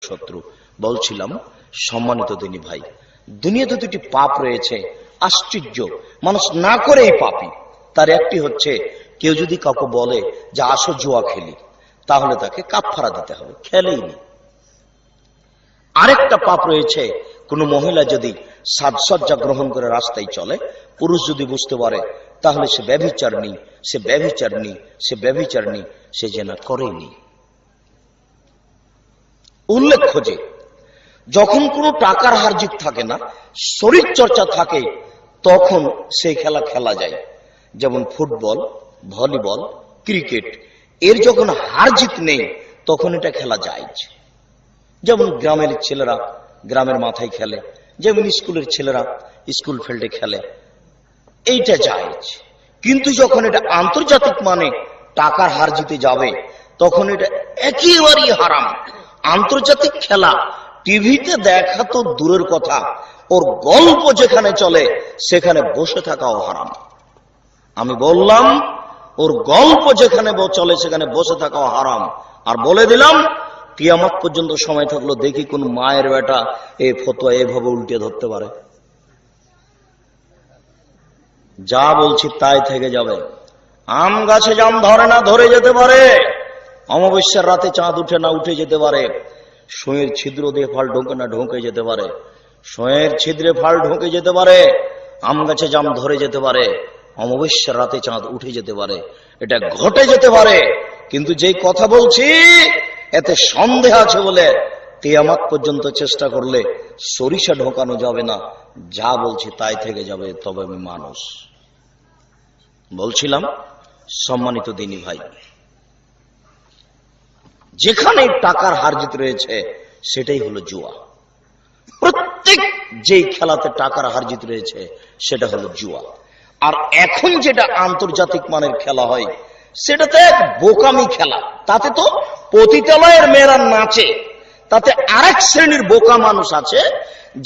শত্রু। বলছিলাম সম্মানিত দিনী ভাই, দুনিয়াতে দুটি পাপ রয়েছে আশ্চর্য, মানুষ না করেই পাপী। তার একটি হচ্ছে কেউ যদি কাউকে বলে যে আসো জুয়া খেলি, তাহলে তাকে কাফারা দিতে হবে, খেলেই নি। আরেকটা পাপ রয়েছে কোন মহিলা যদি সাজসজ্জা গ্রহণ করে রাস্তায় চলে, পুরুষ যদি বুঝতে পারে তাহলে সে ব্যভিচারিণী, সে ব্যভিচারিণী, সে ব্যভিচারিণী, সে জেনা করেনি। উল্লেখ্য যে যখন কোনো টাকার হারজিত থাকে না, শরীর চর্চা থাকে, তখন সেই খেলা খেলা যায়। যেমন ফুটবল, ভলিবল, ক্রিকেট, এর যখন হারজিত নেই তখন এটা খেলা যায়। যেমন গ্রামের ছেলেরা গ্রামের মাথায় খেলে, যেমন স্কুলের ছেলেরা স্কুল ফিল্ডে খেলে, এইটা যায়। কিন্তু যখন এটা আন্তর্জাতিক মানে টাকার হার জিতে যাবে, তখন এটা একেবারেই হারাম। আন্তর্জাতিক খেলা টিভিতে দেখা তো দূরের কথা, ওর গল্প যেখানে চলে সেখানে বসে থাকাও হারাম। আমি বললাম ওর গল্প যেখানে চলে সেখানে বসে থাকাও হারাম। আর বলে দিলাম কিয়ামত পর্যন্ত সময় থাকলো দেখি কোন মায়ের বেটা এই ফতোয়া এভাবে উল্টে ধরতে পারে। যা বলছি তাই থেকে যাবে। আম গাছে জাম ধরে না, ধরে যেতে পারে। অমাবস্যার রাতে চাঁদ উঠে না, উঠে যেতে পারে। সুঁয়ের ছিদ্র দিয়ে ফাল ঢোকে না, ঢোকে যেতে পারে। সুঁয়ের ছিদ্রে ফাল ঢোকে যেতে পারে। আম গাছে জাম ধরে যেতে পারে। অমাবস্যার রাতে চাঁদ উঠে যেতে পারে, এটা ঘটে যেতে পারে। কিন্তু যেই কথা বলছি এতে সন্দেহ আছে বলে কিয়ামত পর্যন্ত চেষ্টা করলে সরিষা ঢোকানো যাবে না। যা বলছি তাই থেকে যাবে। তবে আমি মানুষ। বলছিলাম সম্মানিত দিনী ভাই, যেখানে টাকার হারজিত রয়েছে সেটাই হলো জুয়া। প্রত্যেক যেই খেলাতে টাকার হারজিত রয়েছে সেটা হলো জুয়া। আর এখন যেটা আন্তর্জাতিক মানের খেলা হয় সেটাতে এক বোকামি খেলা। তাতে তো পতিতালয়ের মেয়েরা নাচে। তাতে আরেক শ্রেণীর বোকা মানুষ আছে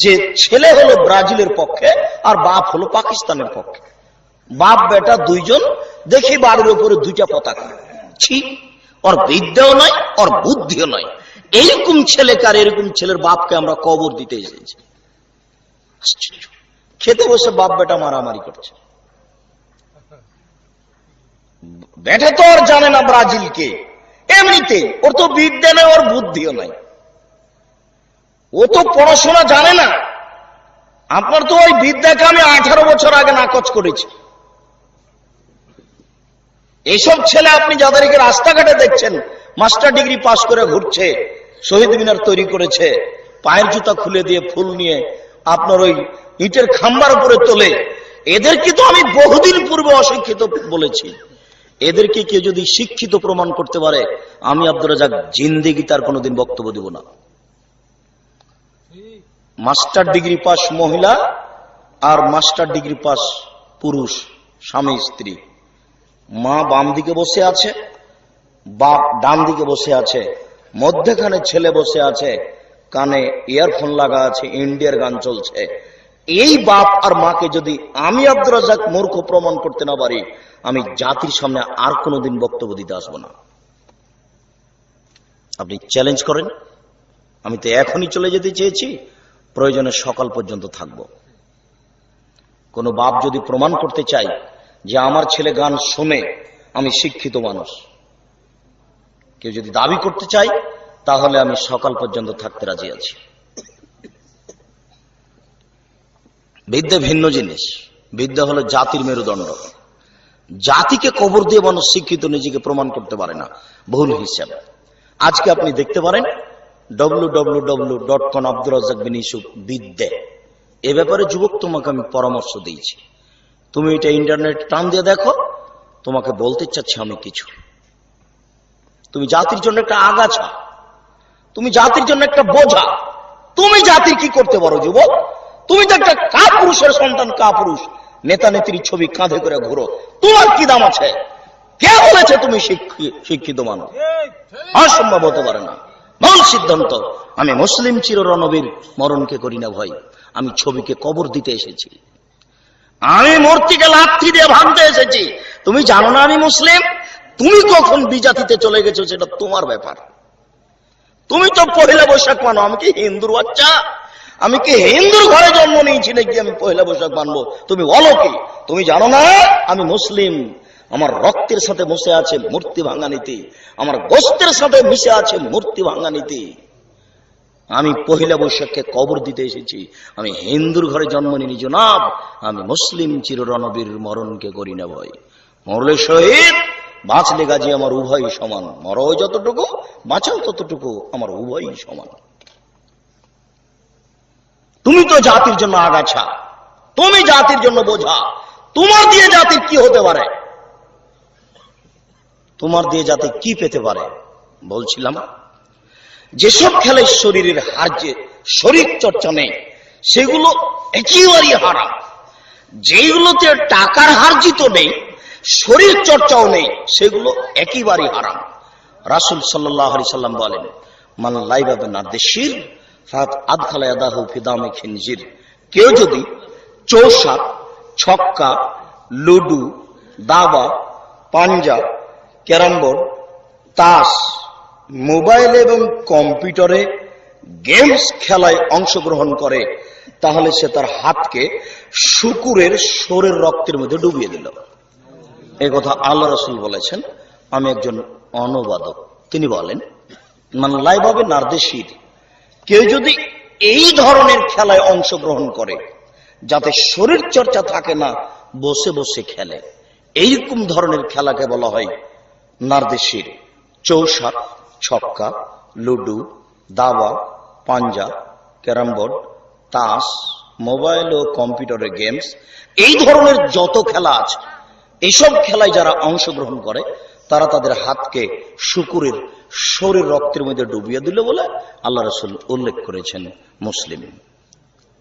যে ছেলে হলো ব্রাজিলের পক্ষে আর বাপ হলো পাকিস্তানের পক্ষে। বাপ বেটা দুইজন, দেখি বাড়ির উপরে দুইটা পতাকা। ছি, ওর বিদ্যাও নয়, ওর বুদ্ধিও নয়। এইরকম ছেলেকে আর এরকম ছেলের বাপকে আমরা কবর দিতে এসেছি। খেতে বসে বাপ বেটা মারামারি করছে। বেটা তো আর জানে না ব্রাজিলকে, এমনিতে ওর তো বিদ্যা নেই, ওর বুদ্ধিও নাই, ও তো পড়াশোনা জানে না। আপনার তো ওই বিদ্যাকে আমি 18 বছর আগে নাকচ করেছি। এইসব ছেলে আপনি যাদেরকে রাস্তাঘাটে দেখছেন মাস্টার ডিগ্রি পাশ করে ঘুরছে, শহীদ মিনার তৈরি করেছে, পায়ের জুতা খুলে দিয়ে ফুল নিয়ে আপনার ওই ইটের খাম্বার উপরে তোলে, এদেরকে তো আমি বহুদিন পূর্বে অশিক্ষিত বলেছি। এদেরকে কেউ যদি শিক্ষিত প্রমাণ করতে পারে, আমি আব্দুর রাজ্জাক জিন্দেগি তার কোনোদিন বক্তব্য দিব না। মাস্টার ডিগ্রি পাস মহিলা আর মাস্টার ডিগ্রি পাস পুরুষ, স্বামী স্ত্রী, মা বাম দিকে বসে আছে, বাপ ডান দিকে বসে আছে, মধ্যখানে ছেলে বসে আছে, কানে ইয়ারফোন লাগা আছে, ইন্ডিয়ার গান চলছে। এই বাপ আর মাকে যদি আমি আব্দুর রাজ্জাক মূর্খ প্রমাণ করতে না পারি, আমি জাতির সামনে আর কোনোদিন বক্তব্য দিতে আসবো না। আপনি চ্যালেঞ্জ করেন। আমি তো এখনই চলে যেতে চেয়েছি, প্রয়োজনে সকাল পর্যন্ত থাকব। কোন বাপ যদি প্রমাণ করতে চাই যে আমার ছেলে গান শুনে আমি শিক্ষিত মানুষ, কেউ যদি দাবি করতে চাই, তাহলে আমি সকাল পর্যন্ত থাকতে রাজি আছি। বিদ্যা ভিন্ন জিনিস। বিদ্যা হলো জাতির মেরুদণ্ড। জাতিকে কবর দিয়ে মানুষ শিক্ষিত নিজেকে প্রমাণ করতে পারে না, ভুল হিসাব। আজকে আপনি দেখতে পারেন www.com আব্দুর রাজ্জাক বিন ইউসুফ বিদ্যা। এ ব্যাপারে যুবক তোমাকে আমি পরামর্শ দিয়েছি, তুমি এটা ইন্টারনেট টান দিয়ে দেখো। তোমাকে বলতে চাচ্ছি আমি কিছু। তুমি জাতির জন্য একটা আগাছা, তুমি জাতির জন্য একটা বোঝা। তুমি জাতির কি করতে পারো যুবক? তুমি তো একটা কাপুরুষের সন্তান, কাপুরুষ। নেতা নেত্রীর ছবি কাঁধে করে ঘুরো, তোমার কি দাম আছে? কে বলেছে তুমি শিক্ষিত মানুষ? অসম্ভব হতে পারে না। মূল সিদ্ধান্ত, আমি মুসলিম চির রণবীর, মরণকে করি না ভয়। আমি ছবিকে কবর দিতে এসেছি, আমি মূর্তিকে লাথি দিয়ে ভাঙতে এসেছি। তুমি জানো না আমি মুসলিম? তুমি কখন বিজাতিতে চলে গেছো সেটা তোমার ব্যাপার। তুমি তো পহেলা বৈশাখ মানো, আমি কি হিন্দুর বাচ্চা? আমি কি হিন্দুর ঘরে জন্ম নিয়েছি নাকি আমি পহেলা বৈশাখ মানবো? তুমি বলো কি? তুমি জানো না আমি মুসলিম? আমার রক্তের সাথে মিশে আছে মূর্তি ভাঙা নীতি, আমার গোস্তের সাথে মিশে আছে মূর্তি ভাঙা নীতি। আমি পহেলা বৈশাখকে কবর দিতে এসেছি, আমি হিন্দুর ঘরে জন্ম নিয়ে জনাব। আমি মুসলিম চির রণবীর, মরণকে করি না ভয়। মরলে শহীদ, বাঁচলে গাজী, আমার উভয় সমান। মরো যতটুকু, বাঁচাও ততটুকু, আমার উভয় সমান। তুমি তো জাতির জন্য আগাছা, তুমি জাতির জন্য বোঝা। তোমার দিয়ে জাতির কি হতে পারে? তোমার দিয়ে জাতি কি পেতে পারে? বলছিলাম যেসব খেলায় শরীরের হার্যে শরীর চর্চা নেই সেগুলো একেবারেই হারাম। যেগুলোতে টাকার হার্জিত নেই, শরীর চর্চাও নেই, সেগুলো একেবারেই হারাম। রাসূল সাল্লাল্লাহু আলাইহি সাল্লাম বলেন, মান লাইবা বিনারদিশির ফাত আদখালা ইয়াদাহু ফি দামি খিনজির। কেউ যদি চৌসাত, ছক্কা, লুডু, দাবা, পাঞ্জা, ক্যারাম বোর্ড, তাস, মোবাইল এবং কম্পিউটারে গেমস খেলায় অংশগ্রহণ করে, তাহলে সে তার হাতকে শূকরের শরীর রক্তের মধ্যে ডুবিয়ে দিল। এই কথা আল্লাহ রাসূল বলেছেন। আমি একজন অনুবাদক, তিনি বলেন, মান লাইবা বিনারদিশির, কেউ যদি এই ধরনের খেলায় অংশগ্রহণ করে যাতে শরীর চর্চা থাকে না, বসে বসে খেলে, এইরকম ধরনের খেলাকে বলা হয় নারদেশির। চৌসাত, ছক্কা, লুডু, দাবা, পাঞ্জা, ক্যারাম বোর্ড, তাস, মোবাইল ও কম্পিউটারের গেমস, এই ধরনের যত খেলা আছে, এইসব খেলায় যারা অংশগ্রহণ করে তারা তাদের হাতকে শূকরের শরীর রক্তের মধ্যে ডুবিয়ে দিল বলে আল্লাহ রাসূল উল্লেখ করেছেন মুসলিম।